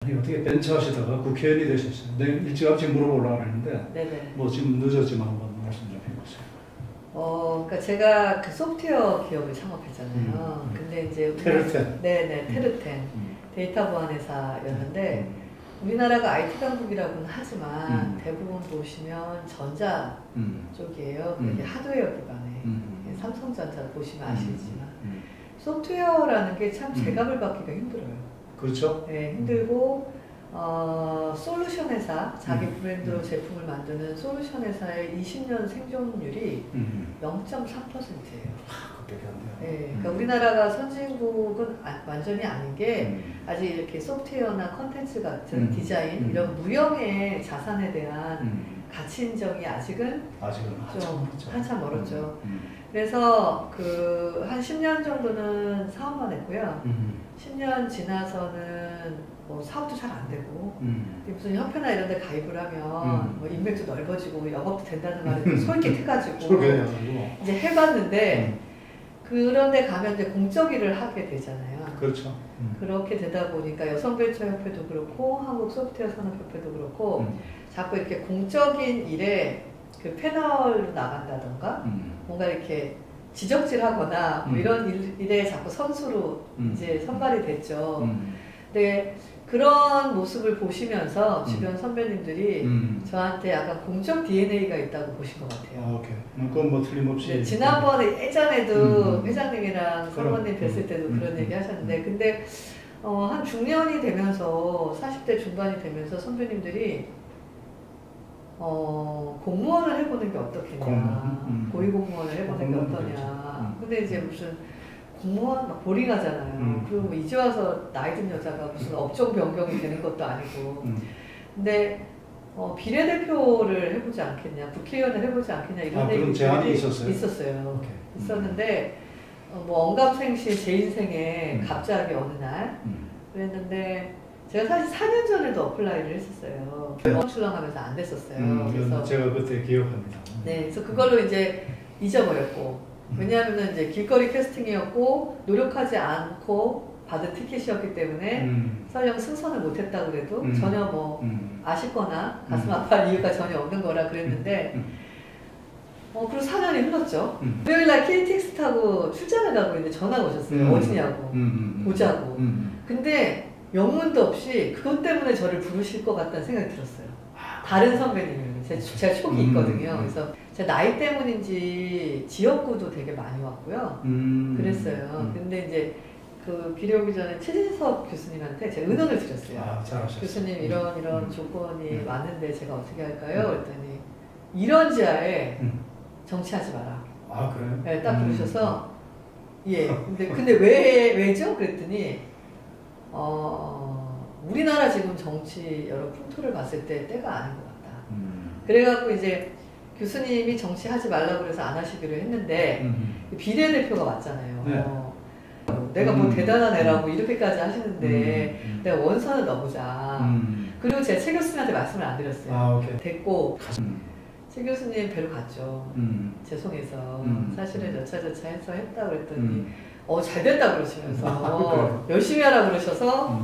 아니 어떻게 벤처하시다가 국회의원이 되셨어요? 내가 일찌감치 물어보려고 했는데 네네. 뭐 지금 늦었지만 한번 말씀 좀 해보세요. 그러니까 제가 그 소프트웨어 기업을 창업했잖아요. 근데 이제 테르텐. 네네, 테르텐 데이터 보안 회사였는데 우리나라가 IT 강국이라고는 하지만 대부분 보시면 전자 쪽이에요. 그게 하드웨어 기반의 삼성전자 보시면 아시지만 소프트웨어라는 게 참 제값을 받기가 힘들어요. 그렇죠. 네, 힘들고 솔루션 회사, 자기 브랜드로 제품을 만드는 솔루션 회사의 20년 생존율이 0.3%예요. 그렇게 안 돼요. 네, 그러니까 우리나라가 선진국은 완전히 아닌 게 아직 이렇게 소프트웨어나 컨텐츠 같은 디자인 이런 무형의 자산에 대한 가치 인정이 아직은 좀 한참 멀었죠. 그래서 그 한 10년 정도는 사업만 했고요. 10년 지나서는 뭐 사업도 잘 안 되고 무슨 협회나 이런 데 가입을 하면 뭐 인맥도 넓어지고 영업도 된다는 말이 솔깃해가지고 이제 해봤는데 그런 데 가면 이제 공적 일을 하게 되잖아요. 그렇죠. 그렇게 되다 보니까 여성벤처협회도 그렇고 한국소프트웨어 산업협회도 그렇고 자꾸 이렇게 공적인 일에 그 패널로 나간다던가 뭔가 이렇게 지적질하거나 뭐 이런 일에 자꾸 선수로 이제 선발이 됐죠. 근데 그런 모습을 보시면서 주변 선배님들이 저한테 약간 공적 DNA가 있다고 보신 것 같아요. 오케이. 그건 뭐 틀림없이. 네, 지난번에 예전에도 회장님이랑 사모님 뵀을 때도 그런 얘기 하셨는데 근데 한 중년이 되면서 40대 중반이 되면서 선배님들이 공무원을 해보는 게 어떻겠냐, 고위공무원을 해보는 게 어떠냐. 근데 이제 무슨 공무원 막 보링하잖아요. 그리고 뭐 이제 와서 나이 든 여자가 무슨 업종 변경이 되는 것도 아니고. 근데 비례대표를 해보지 않겠냐, 국회의원을 해보지 않겠냐 이런 그런 제안이 있었어요? 있었어요. 있었는데 뭐 언감생시 제 인생에 갑자기 어느 날 그랬는데 제가 사실 4년 전에도 어플라이를 했었어요. 출렁하면서 안 됐었어요. 그래서 제가 그때 기억합니다. 네, 그래서 그걸로 이제 잊어버렸고 왜냐하면 이제 길거리 캐스팅이었고 노력하지 않고 받은 티켓이었기 때문에 설령 승선을 못했다고 그래도 전혀 뭐 아쉽거나 가슴 아파할 이유가 전혀 없는 거라 그랬는데 그리고 4년이 흘렀죠. 토요일날 KTX 타고 출장을 가고 있는데 전화가 오셨어요. 어디냐고 보자고. 근데 영문도 없이 그것 때문에 저를 부르실 것 같다는 생각이 들었어요. 다른 선배님이 제가 촉이 있거든요. 그래서 제 나이 때문인지 지역구도 되게 많이 왔고요. 그랬어요. 근데 이제 그 비례 오기 전에 최진석 교수님한테 제가 의논을 드렸어요. 잘하셨어요. 교수님 이런 조건이 많은데 제가 어떻게 할까요? 그랬더니 이런 지하에 정치하지 마라. 그래요? 네, 딱 부르셔서 예. 근데 왜죠? 그랬더니 우리나라 지금 정치 여러 풍토를 봤을 때 때가 아닌 것 같다. 그래갖고 이제 교수님이 정치하지 말라고 그래서 안 하시기로 했는데 비례대표가 맞잖아요. 네. 내가 뭐 대단한 애라고 이렇게까지 하시는데 내가 원선을 넘으자. 그리고 제가 최 교수님한테 말씀을 안 드렸어요. 됐고 최 교수님 뵈러 갔죠. 죄송해서 사실은 여차저차 해서 했다고 그랬더니 잘 됐다 그러시면서 열심히 하라 그러셔서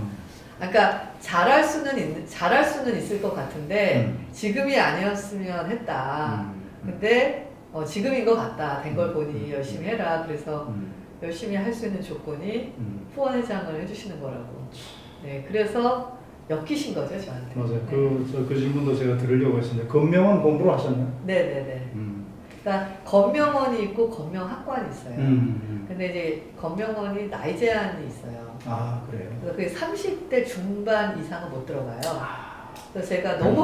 그러니까 잘할 수는 있을 것 같은데 지금이 아니었으면 했다. 근데 지금인 것 같다. 된 걸 보니 열심히 해라. 그래서 열심히 할 수 있는 조건이 후원회장을 해주시는 거라고. 네, 그래서 엮이신 거죠 저한테. 맞아요. 그 질문도 제가 들으려고 했었는데 건명원 공부를 하셨나요? 네네네. 그러니까 건명원이 있고 건명학관이 있어요. 근데 이제 건명원이 나이 제한이 있어요. 그래요? 그래서 그게 30대 중반 이상은 못 들어가요. 그래서 제가 너무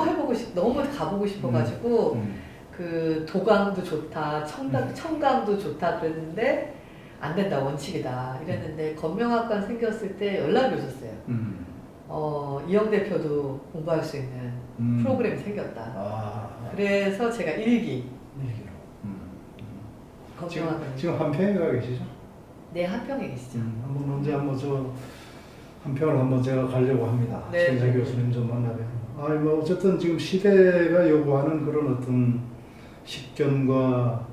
가보고 싶어가지고 그 도강도 좋다, 청강도 좋다 그랬는데 안 된다, 원칙이다 이랬는데 건명학관 생겼을 때 연락이 오셨어요. 이영 대표도 공부할 수 있는 프로그램이 생겼다. 그래서 제가 일기로. 지금 한평에 가 계시죠? 네, 한평에 계시죠. 언제 한번 한평을 한번 제가 가려고 합니다. 최인석 교수님 좀 만나뵈면. 뭐 어쨌든 지금 시대가 요구하는 그런 어떤 식견과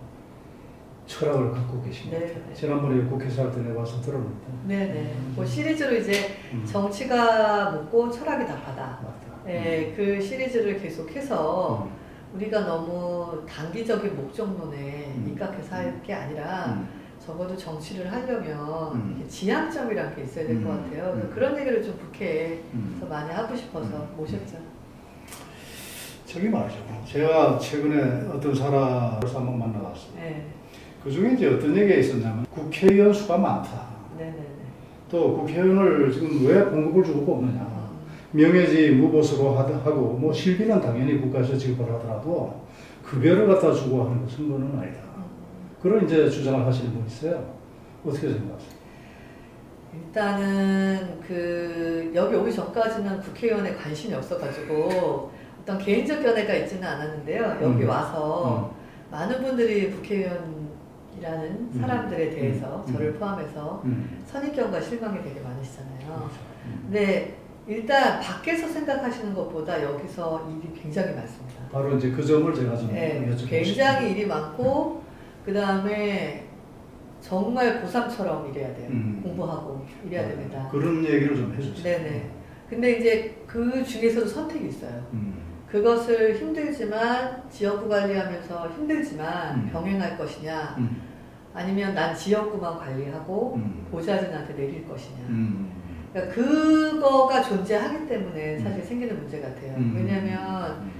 철학을 갖고 계십니다. 네. 지난번에 국회에서 할 때 내가 와서 들었는데. 네네. 그 시리즈로 이제 정치가 묻고 철학이 답하다. 맞다. 네, 그 시리즈를 계속해서 우리가 너무 단기적인 목적론에 입각해서 할 게 아니라 적어도 정치를 하려면 이게 지향점이라는 게 있어야 될 것 같아요. 그런 얘기를 좀 국회에서 많이 하고 싶어서 모셨죠. 저기 말이죠. 제가 최근에 어떤 사람을 한번 만나봤어요. 네. 그 중에 이제 어떤 얘기가 있었냐면 국회의원 수가 많다. 네네네. 또 국회의원을 지금 왜 공급을 주고 뽑느냐. 명예직 무보수로 하고 뭐 실비는 당연히 국가에서 지급을 하더라도 급여를 갖다 주고 하는 것은 그건 아니다. 그런 이제 주장을 하시는 분 있어요. 어떻게 생각하세요? 일단은 여기 오기 전까지는 국회의원에 관심이 없어가지고 어떤 개인적 견해가 있지는 않았는데요. 여기 와서 많은 분들이 국회의원이라는 사람들에 대해서 저를 포함해서 선입견과 실망이 되게 많으시잖아요. 그렇죠. 근데 일단 밖에서 생각하시는 것보다 여기서 일이 굉장히 많습니다. 바로 이제 그 점을 제가 좀 여쭤보고 굉장히 일이 많고 그 다음에 정말 고3처럼 일해야 돼요. 공부하고 일해야 됩니다. 그런 얘기를 좀 해주세요. 네네. 근데 이제 그 중에서도 선택이 있어요. 그것을 힘들지만 지역구 관리하면서 힘들지만 병행할 것이냐 아니면 난 지역구만 관리하고 보좌진한테 내릴 것이냐. 그러니까 그거가 존재하기 때문에 사실 생기는 문제 같아요. 왜냐하면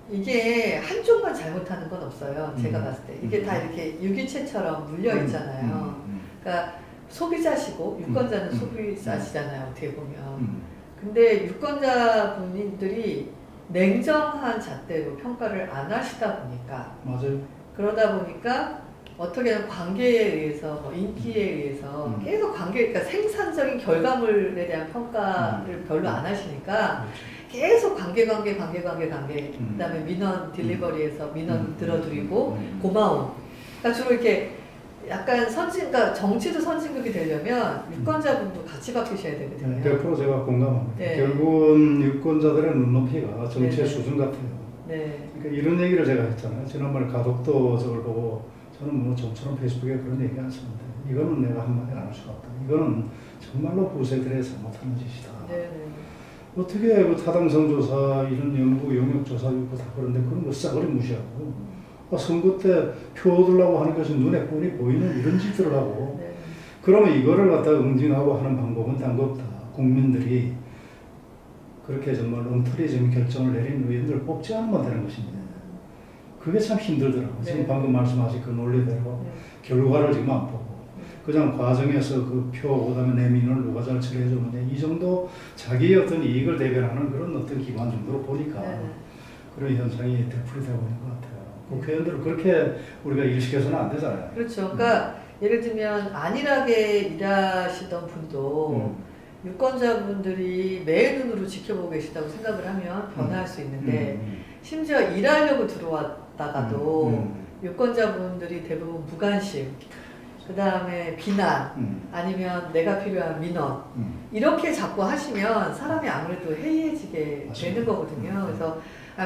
이게 한쪽만 잘못하는 건 없어요. 제가 봤을 때 이게 다 이렇게 유기체처럼 물려 있잖아요. 그러니까 소비자시고 유권자는 소비자시잖아요. 어떻게 보면. 근데 유권자분들이 냉정한 잣대로 평가를 안 하시다 보니까 맞아요. 그러다 보니까 어떻게든 관계에 의해서 뭐 인기에 의해서 계속 그러니까 생산적인 결과물에 대한 평가를 별로 안 하시니까 계속 관계 그다음에 민원 딜리버리에서 민원 들어드리고 고마움. 그러니까 주로 이렇게 약간 그러니까 정치도 선진국이 되려면 유권자분도 같이 바뀌셔야 되거든요. 100% 제가 공감합니다. 네. 결국은 유권자들의 눈높이가 정치의 네. 수준 같아요. 네. 그러니까 이런 얘기를 제가 했잖아요. 지난번에 가덕도 저걸 보고 저는 뭐 좀처럼 페이스북에 그런 얘기 안 쓰는데 이거는 내가 한마디 안 할 수가 없다. 이거는 정말로 후세들의 잘못하는 짓이다. 네. 어떻게 그 타당성 조사, 이런 연구, 영역 조사 있고 다 그런데 그런 거 싸그리 무시하고 선거 때 표 얻으려고 하는 것이 눈에 뻔히 보이는 이런 짓들을 하고 네. 그러면 이거를 갖다 응징하고 하는 방법은 딴 거 없다. 국민들이 그렇게 정말 엉터리적인 결정을 내린 의원들을 뽑지 않으면 되는 것입니다. 그게 참 힘들더라고요. 네. 지금 방금 말씀하신 그 논리대로 결과를 지금 안 보고 그냥 과정에서 그 표, 그 다음에 내민을 누가 잘 처리해주느냐 이 정도 자기의 어떤 이익을 대변하는 그런 어떤 기관 정도로 보니까 그런 현상이 되풀이되고 있는 것 같아요. 국회의원들을 그렇게 우리가 일식해서는 안 되잖아요. 그렇죠. 그러니까 예를 들면 안일하게 일하시던 분도 유권자분들이 매의 눈으로 지켜보고 계시다고 생각을 하면 변화할 수 있는데 심지어 일하려고 들어왔다가도 유권자분들이 대부분 무관심 그 다음에 비난 아니면 내가 필요한 민원 이렇게 자꾸 하시면 사람이 아무래도 해이해지게 되는 거거든요. 그래서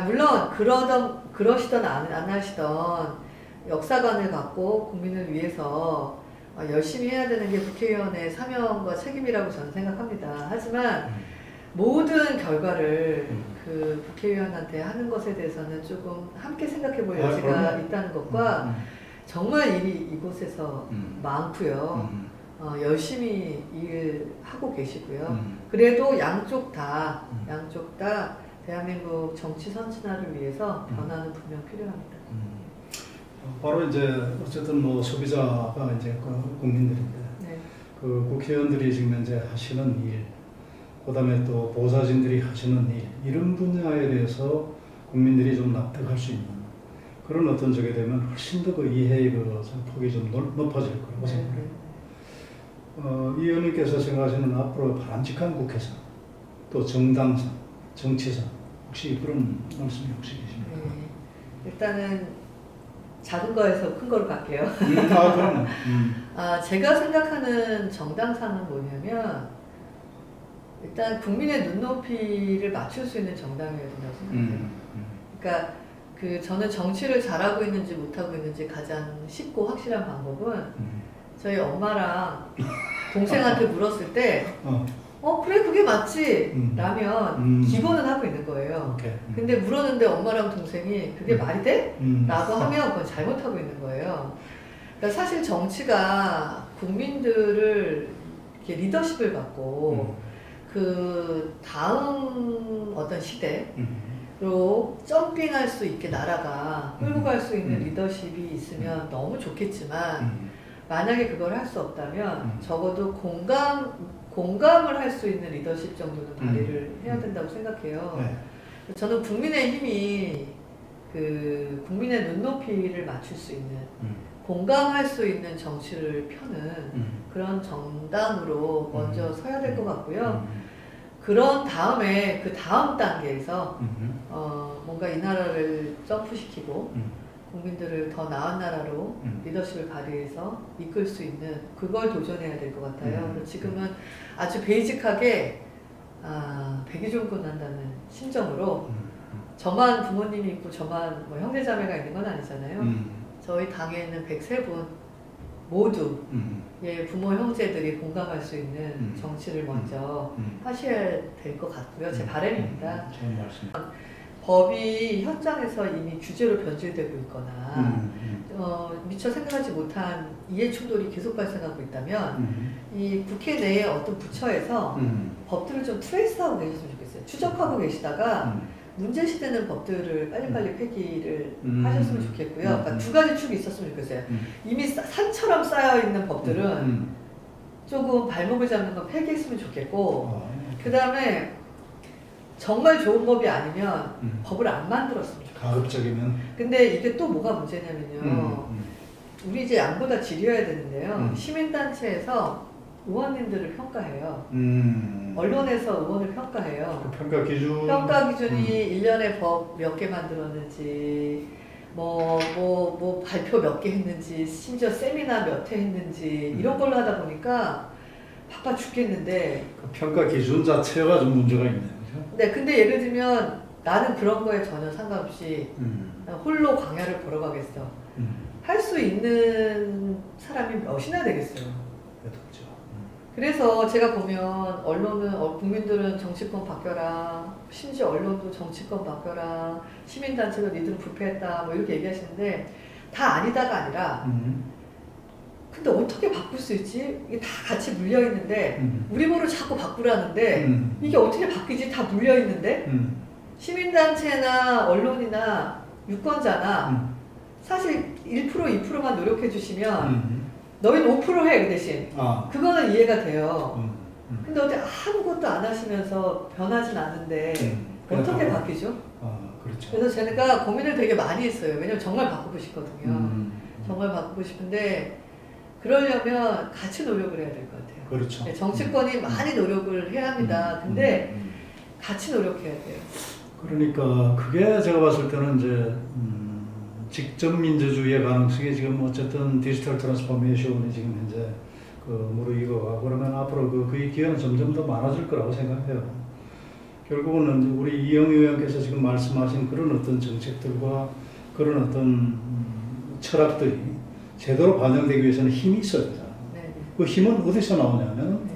물론 그러시던 안 하시던 역사관을 갖고 국민을 위해서 열심히 해야 되는 게 국회의원의 사명과 책임이라고 저는 생각합니다. 하지만 모든 결과를 그 국회의원한테 하는 것에 대해서는 조금 함께 생각해 볼 여지가 있다는 것과 정말 일이 이곳에서 많고요. 열심히 일하고 계시고요. 그래도 양쪽 다 대한민국 정치 선진화를 위해서 변화는 분명 필요합니다. 바로 이제 어쨌든 뭐 소비자가 이제 그 국민들인데 네. 그 국회의원들이 지금 이제 하시는 일, 그다음에 또 보좌진들이 하시는 일 이런 분야에 대해서 국민들이 좀 납득할 수 있는 그런 어떤 적이 되면 훨씬 더 그 이해의 그 폭이 좀 높아질 거라고 생각해요. 이 의원님께서 생각하시는 앞으로 바람직한 국회상, 또 정당상, 정치상 혹시 그런 말씀이 혹시 계십니까? 일단은 작은 거에서 큰 거로 갈게요. 그럼요. 제가 생각하는 정당상은 뭐냐면 일단 국민의 눈높이를 맞출 수 있는 정당이어야 된다고 생각해요. 그러니까 저는 정치를 잘하고 있는지 못하고 있는지 가장 쉽고 확실한 방법은 저희 엄마랑 동생한테 물었을 때 그래 그게 맞지 라면 기본은 하고 있는 거예요. 근데 물었는데 엄마랑 동생이 그게 말이 돼? 라고 하면 그건 잘못하고 있는 거예요. 그러니까 사실 정치가 국민들을 이렇게 리더십을 갖고 그 다음 어떤 시대로 점핑할 수 있게 나라가 끌고 갈 수 있는 리더십이 있으면 너무 좋겠지만 만약에 그걸 할 수 없다면 적어도 공감을 할 수 있는 리더십 정도는 발휘를 해야 된다고 생각해요. 저는 국민의힘이 국민의 눈높이를 맞출 수 있는 공감할 수 있는 정치를 펴는 그런 정당으로 먼저 서야 될 것 같고요. 그런 다음에 그 다음 단계에서 뭔가 이 나라를 점프시키고 국민들을 더 나은 나라로 리더십을 발휘해서 이끌 수 있는 그걸 도전해야 될 것 같아요. 지금은 아주 베이직하게 백의종군한다는 심정으로 저만 부모님이 있고 저만 뭐 형제자매가 있는 건 아니잖아요. 저희 당에 있는 103분 모두 부모 형제들이 공감할 수 있는 정치를 먼저 하셔야 될 것 같고요. 제 바람입니다. 좋은 말씀. 법이 현장에서 이미 규제로 변질되고 있거나 미처 생각하지 못한 이해충돌이 계속 발생하고 있다면 이 국회 내에 어떤 부처에서 법들을 좀 트레이스하고 계셨으면 좋겠어요. 추적하고 계시다가 문제시되는 법들을 빨리빨리 폐기를 하셨으면 좋겠고요. 그러니까 두 가지 축이 있었으면 좋겠어요. 이미 산처럼 쌓여있는 법들은 조금 발목을 잡는 건 폐기했으면 좋겠고 그 다음에 정말 좋은 법이 아니면 법을 안 만들었으면 좋겠어요. 가급적이면. 근데 이게 또 뭐가 문제냐면요. 우리 이제 양보다 질이어야 되는데요. 시민단체에서 의원님들을 평가해요. 언론에서 의원을 평가해요. 그 평가 기준이 1년에 법 몇 개 만들었는지, 뭐 발표 몇 개 했는지, 심지어 세미나 몇 회 했는지, 이런 걸로 하다 보니까 바빠 죽겠는데. 그 평가 기준 자체가 좀 문제가 있네요. 네, 근데 예를 들면 나는 그런 거에 전혀 상관없이 홀로 광야를 보러 가겠어. 할 수 있는 사람이 몇이나 되겠어요. 그래서 제가 보면 언론은 국민들은 정치권 바뀌어라, 심지어 언론도 정치권 바뀌어라, 시민단체도 니들은 부패했다 뭐 이렇게 얘기하시는데 다 아니다가 아니라 근데 어떻게 바꿀 수 있지? 이게 다 같이 물려있는데 우리 보러 자꾸 바꾸라는데 이게 어떻게 바뀌지? 다 물려있는데 시민단체나 언론이나 유권자나 사실 1% 2%만 노력해 주시면 너희는 5% 해, 그 대신. 그거는 이해가 돼요. 근데 어떻게 아무것도 안 하시면서 변하진 않는데 어떻게 바뀌죠? 그렇죠. 그래서 제가 고민을 되게 많이 했어요. 왜냐면 정말 바꾸고 싶거든요. 정말 바꾸고 싶은데 그러려면 같이 노력을 해야 될 것 같아요. 그렇죠. 네, 정치권이 많이 노력을 해야 합니다. 근데 같이 노력해야 돼요. 그러니까 그게 제가 봤을 때는 이제 직접 민주주의의 가능성이 지금 어쨌든 디지털 트랜스포메이션이 지금 현재 무르익어가고 그러면 앞으로 그의 기회는 점점 더 많아질 거라고 생각해요. 결국은 우리 이영희 의원께서 지금 말씀하신 그런 어떤 정책들과 그런 어떤 철학들이 제대로 반영되기 위해서는 힘이 있어야 되잖아요. 그 힘은 어디서 나오냐면